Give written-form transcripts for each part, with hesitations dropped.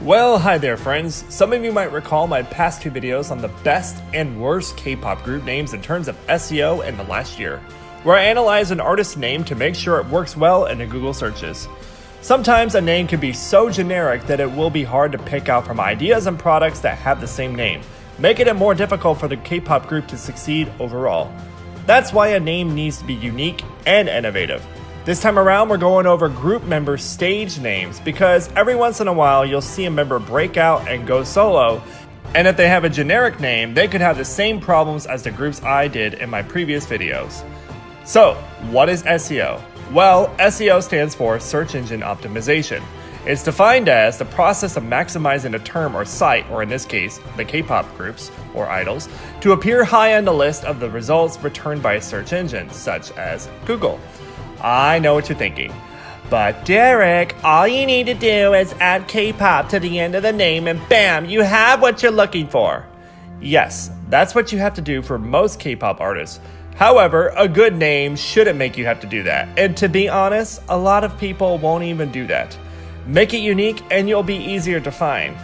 Well, hi there friends. Some of you might recall my past two videos on the best and worst K-pop group names in terms of SEO in the last year, where I analyze an artist's name to make sure it works well in the Google searches. Sometimes a name can be so generic that it will be hard to pick out from ideas and products that have the same name, making it more difficult for the K-pop group to succeed overall. That's why a name needs to be unique and innovative. This time around, we're going over group member stage names because every once in a while you'll see a member break out and go solo, and if they have a generic name, they could have the same problems as the groups I did in my previous videos. So, what is SEO? Well, SEO stands for Search Engine Optimization. It's defined as the process of maximizing a term or site, or in this case, the K-pop groups or idols, to appear high on the list of the results returned by a search engine, such as Google. I know what you're thinking, but Derek, all you need to do is add K-pop to the end of the name and bam, you have what you're looking for. Yes, that's what you have to do for most K-pop artists. However, a good name shouldn't make you have to do that. And to be honest, a lot of people won't even do that. Make it unique and you'll be easier to find.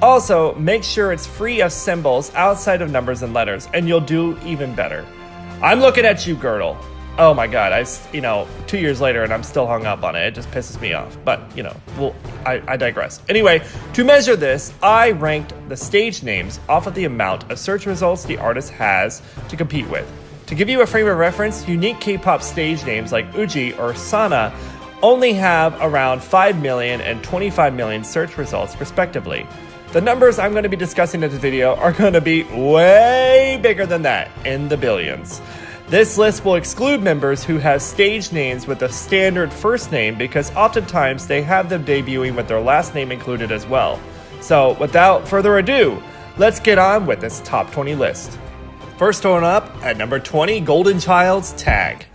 Also, make sure it's free of symbols outside of numbers and letters and you'll do even better. I'm looking at you, Girdle. Oh my god, 2 years later and I'm still hung up on it. It just pisses me off. But, I digress. Anyway, to measure this, I ranked the stage names off of the amount of search results the artist has to compete with. To give you a frame of reference, unique K-pop stage names like Uji or Sana only have around 5 million and 25 million search results respectively. The numbers I'm going to be discussing in this video are going to be way bigger than that, in the billions. This list will exclude members who have stage names with a standard first name because oftentimes they have them debuting with their last name included as well. So without further ado, let's get on with this top 20 list. First one up, at number 20, Golden Child's Tag.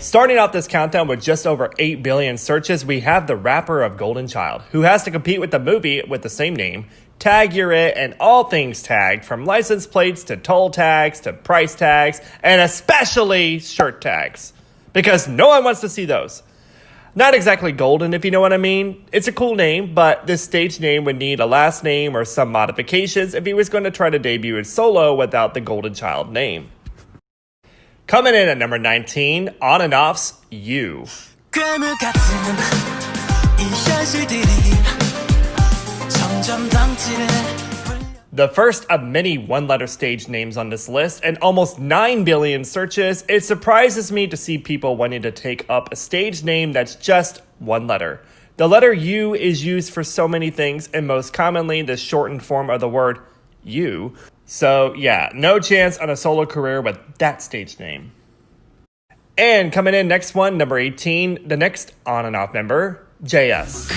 Starting off this countdown with just over 8 billion searches, we have the rapper of Golden Child, who has to compete with the movie with the same name, Tag You're It, and all things tagged, from license plates to toll tags to price tags, and especially shirt tags, because no one wants to see those. Not exactly golden, if you know what I mean. It's a cool name, but this stage name would need a last name or some modifications if he was going to try to debut as solo without the Golden Child name. Coming in at number 19, On and Off's You. The first of many one-letter stage names on this list and almost 9 billion searches, it surprises me to see people wanting to take up a stage name that's just one letter. The letter U is used for so many things, and most commonly the shortened form of the word you. So yeah, no chance on a solo career with that stage name. And coming in next one, number 18, the next On and Off member, JS.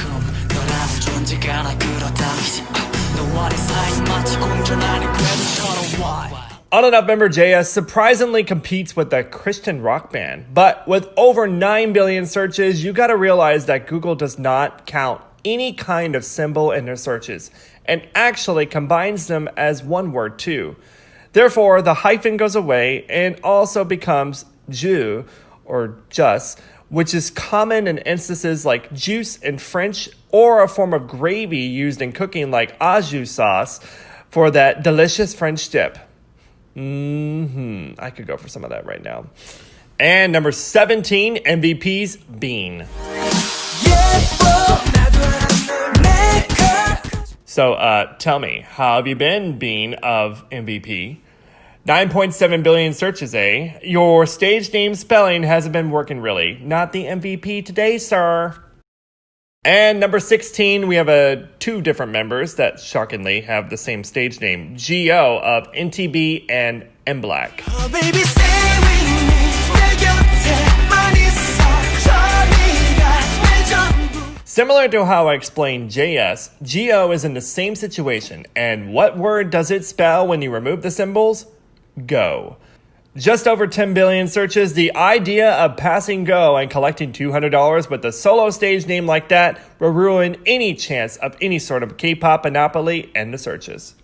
On and Off member JS surprisingly competes with a Christian rock band, but with over 9 billion searches, you gotta realize that Google does not count any kind of symbol in their searches, and actually combines them as one word too. Therefore, the hyphen goes away and also becomes ju, or just, which is common in instances like juice in French, or a form of gravy used in cooking like au jus sauce for that delicious French dip. I could go for some of that right now. And number 17, MVP's Bean. So tell me, how have you been, Bean of MVP? 9.7 billion searches, eh? Your stage name spelling hasn't been working really. Not the MVP today, sir. And number 16, we have two different members that shockingly have the same stage name, Gio of NTB and MBlack. Oh, baby, stay with me. Similar to how I explained JS, Gio is in the same situation. And what word does it spell when you remove the symbols? Go. Just over 10 billion searches, the idea of passing go and collecting $200 with a solo stage name like that will ruin any chance of any sort of K-pop monopoly in the searches.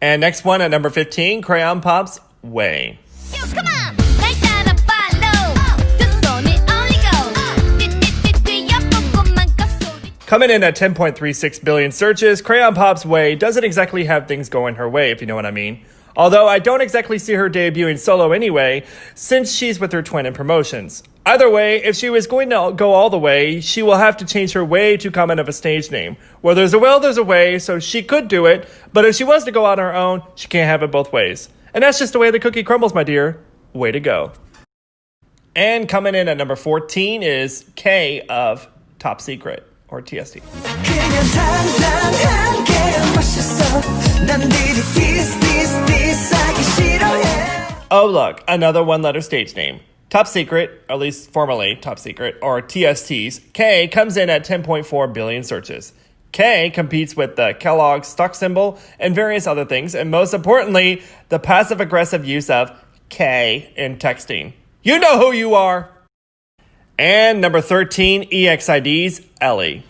And next one at number 15, Crayon Pop's Way. Come on. Coming in at 10.36 billion searches, Crayon Pop's Way doesn't exactly have things going her way, if you know what I mean. Although I don't exactly see her debuting solo anyway, since she's with her twin in promotions. Either way, if she was going to go all the way, she will have to change her way too common of a stage name. Where there's a will, there's a way, so she could do it, but if she was to go on her own, she can't have it both ways. And that's just the way the cookie crumbles, my dear. Way to go. And coming in at number 14 is K of Top Secret, or TST. Oh look, another one-letter stage name. Top Secret, at least formerly Top Secret, or TST's, K comes in at 10.4 billion searches. K competes with the Kellogg's stock symbol and various other things, and most importantly, the passive-aggressive use of K in texting. You know who you are! And number 13, EXID's Ellie.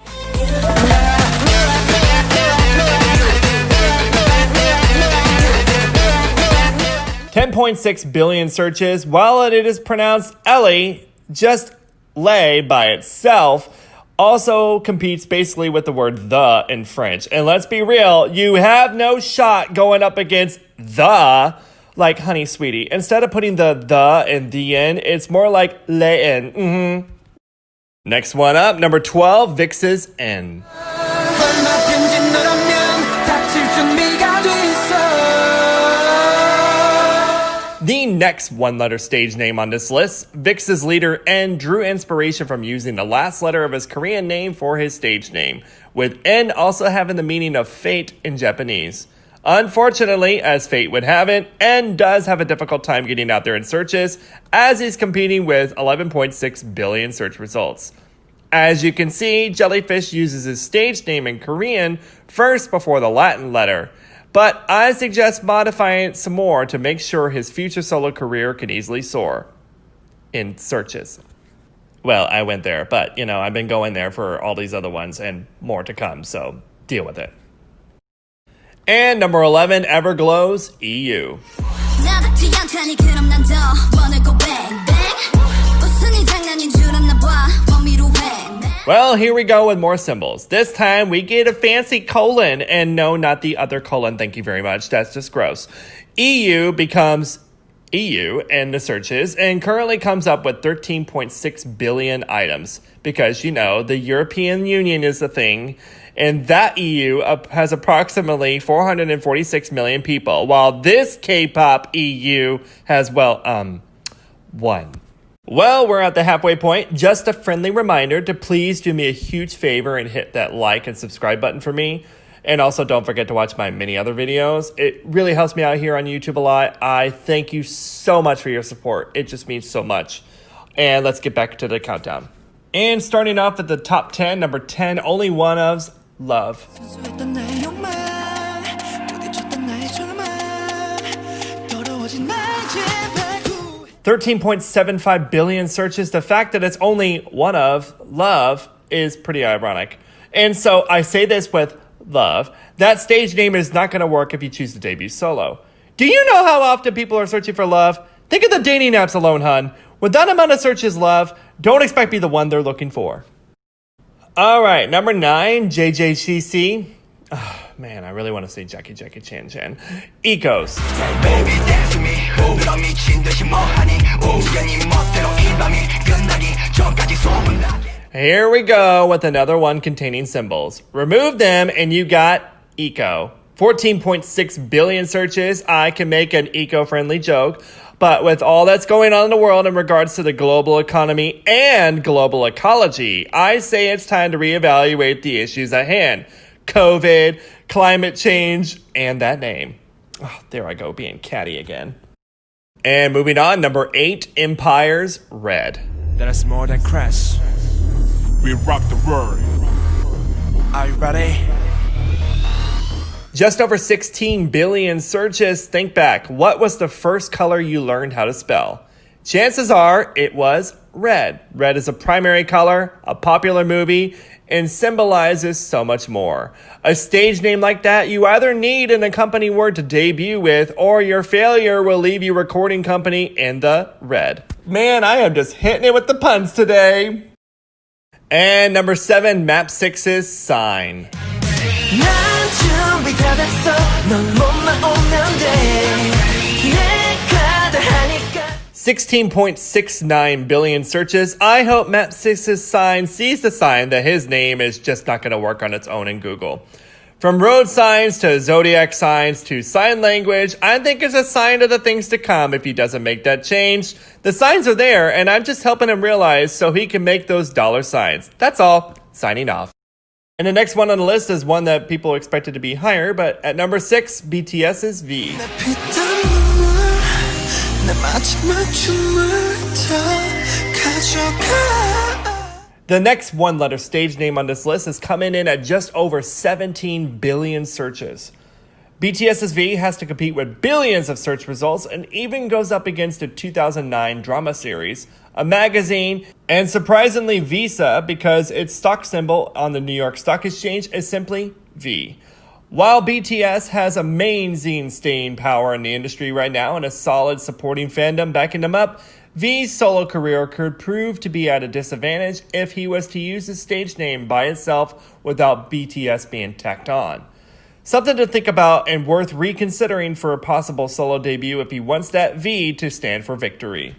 10.6 billion searches. While it is pronounced Ellie, just lay by itself also competes basically with the word the in French. And let's be real, you have no shot going up against the, like honey sweetie. Instead of putting the in the end, it's more like le in. Next one up, number 12, VIX's N. The next one-letter stage name on this list, VIX's leader N drew inspiration from using the last letter of his Korean name for his stage name, with N also having the meaning of fate in Japanese. Unfortunately, as fate would have it, N does have a difficult time getting out there in searches, as he's competing with 11.6 billion search results. As you can see, Jellyfish uses his stage name in Korean first before the Latin letter. But I suggest modifying it some more to make sure his future solo career can easily soar in searches. Well, I went there, but, you know, I've been going there for all these other ones and more to come, so deal with it. And number 11, Everglow's EU. Well, here we go with more symbols. This time we get a fancy colon, and no, not the other colon, thank you very much, that's just gross. EU becomes EU in the searches and currently comes up with 13.6 billion items because, you know, the European Union is the thing, and that EU has approximately 446 million people, while this K-pop EU has, well, one. Well, we're at the halfway point. Just a friendly reminder to please do me a huge favor and hit that like and subscribe button for me. And also don't forget to watch my many other videos. It really helps me out here on YouTube a lot. I thank you so much for your support. It just means so much. And let's get back to the countdown. And starting off at the top 10, number 10, only one of's Love. 13.75 billion searches. The fact that it's only one of Love is pretty ironic. And so I say this with love. That stage name is not going to work if you choose to debut solo. Do you know how often people are searching for love? Think of the dating apps alone, hun. With that amount of searches love, don't expect to be the one they're looking for. All right, number 9, JJCC. Oh, man, I really want to say Jackie Chan. Ecos. Here we go with another one containing symbols. Remove them and you got eco. 14.6 billion searches. I can make an eco-friendly joke, but with all that's going on in the world in regards to the global economy and global ecology, I say it's time to reevaluate the issues at hand. COVID, climate change, and that name. Oh, there I go, being catty again. And moving on, number 8, Empire's Red. That is more than crash. We rock the world. Are you ready? Just over 16 billion searches. Think back. What was the first color you learned how to spell? Chances are it was red. Red is a primary color, a popular movie, and symbolizes so much more. A stage name like that you either need an accompanying word to debut with, or your failure will leave your recording company in the red. Man, I am just hitting it with the puns today. And number 7, Map 6's Sign. 16.69 billion searches. I hope Map 6's Sign sees the sign that his name is just not going to work on its own in Google. From road signs to zodiac signs to sign language, I think it's a sign of the things to come if he doesn't make that change. The signs are there, and I'm just helping him realize so he can make those dollar signs. That's all. Signing off. And the next one on the list is one that people expected to be higher, but at number 6, BTS's V. The next one-letter stage name on this list is coming in at just over 17 billion searches. BTS's V has to compete with billions of search results and even goes up against a 2009 drama series, a magazine, and surprisingly Visa because its stock symbol on the New York Stock Exchange is simply V. While BTS has amazing staying power in the industry right now and a solid supporting fandom backing them up, V's solo career could prove to be at a disadvantage if he was to use his stage name by itself without BTS being tacked on. Something to think about and worth reconsidering for a possible solo debut if he wants that V to stand for victory.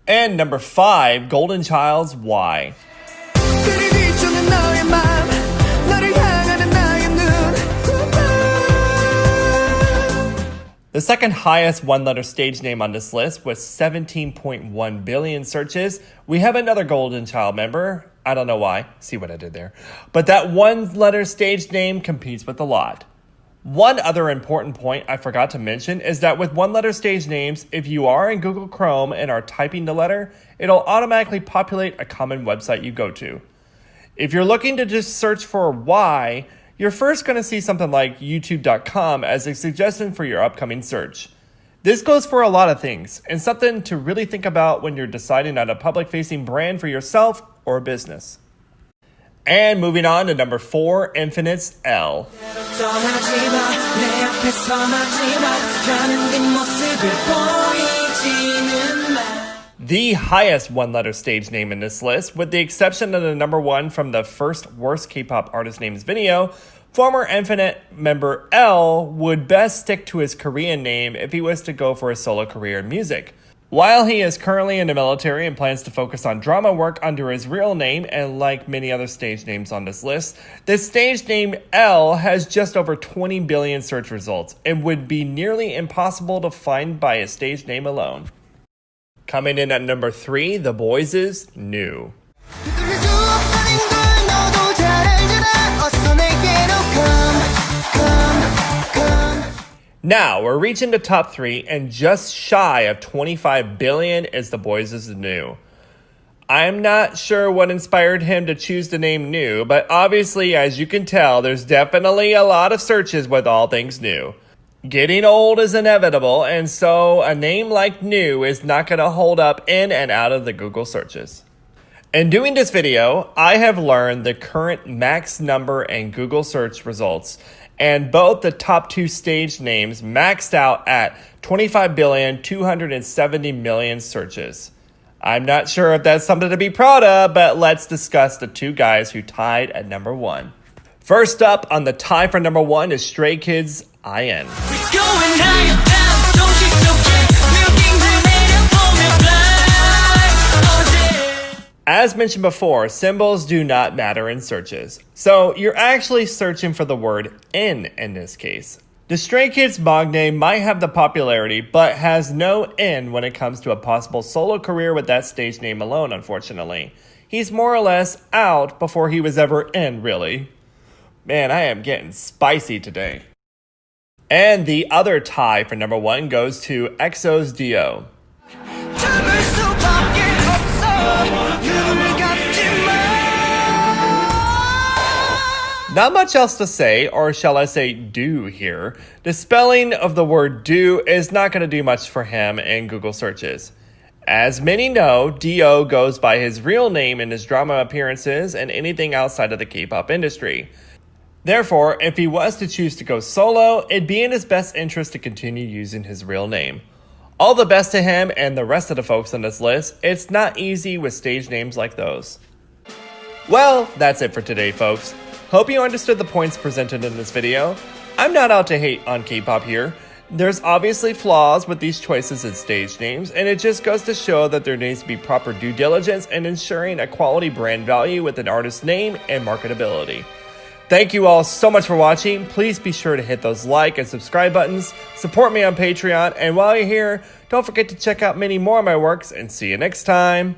And number 5, Golden Child's Y. The second highest one-letter stage name on this list with 17.1 billion searches. We have another Golden Child member. I don't know why. See what I did there. But that one-letter stage name competes with a lot. One other important point I forgot to mention is that with one-letter stage names, if you are in Google Chrome and are typing the letter, it'll automatically populate a common website you go to. If you're looking to just search for Y, you're first going to see something like youtube.com as a suggestion for your upcoming search. This goes for a lot of things, and something to really think about when you're deciding on a public-facing brand for yourself or business. And moving on to number 4, Infinite's L. The highest one-letter stage name in this list, with the exception of the number 1 from the first worst K-pop artist names video, former Infinite member L would best stick to his Korean name if he was to go for a solo career in music. While he is currently in the military and plans to focus on drama work under his real name, and like many other stage names on this list, the stage name L has just over 20 billion search results and would be nearly impossible to find by his stage name alone. Coming in at number 3, The Boys' New. Now, we're reaching the top 3, and just shy of 25 billion is The Boys' New. I'm not sure what inspired him to choose the name New, but obviously, as you can tell, there's definitely a lot of searches with all things new. Getting old is inevitable, and so a name like New is not going to hold up in and out of the Google searches. In doing this video, I have learned the current max number in Google search results, and both the top 2 stage names maxed out at 25,270,000,000 searches. I'm not sure if that's something to be proud of, but let's discuss the 2 guys who tied at number 1. First up on the tie for number 1 is Stray Kids' IN. As mentioned before, symbols do not matter in searches, so you're actually searching for the word in this case. The Stray Kids Bog name might have the popularity, but has no in when it comes to a possible solo career with that stage name alone, unfortunately. He's more or less out before he was ever in, really. Man, I am getting spicy today. And the other tie for number 1 goes to EXO's Dio. Not much else to say, or shall I say do here. The spelling of the word do is not going to do much for him in Google searches. As many know, Dio goes by his real name in his drama appearances and anything outside of the K-pop industry. Therefore, if he was to choose to go solo, it'd be in his best interest to continue using his real name. All the best to him and the rest of the folks on this list. It's not easy with stage names like those. Well, that's it for today, folks. Hope you understood the points presented in this video. I'm not out to hate on K-pop here. There's obviously flaws with these choices in stage names, and it just goes to show that there needs to be proper due diligence in ensuring a quality brand value with an artist's name and marketability. Thank you all so much for watching. Please be sure to hit those like and subscribe buttons, support me on Patreon, and while you're here, don't forget to check out many more of my works, and see you next time.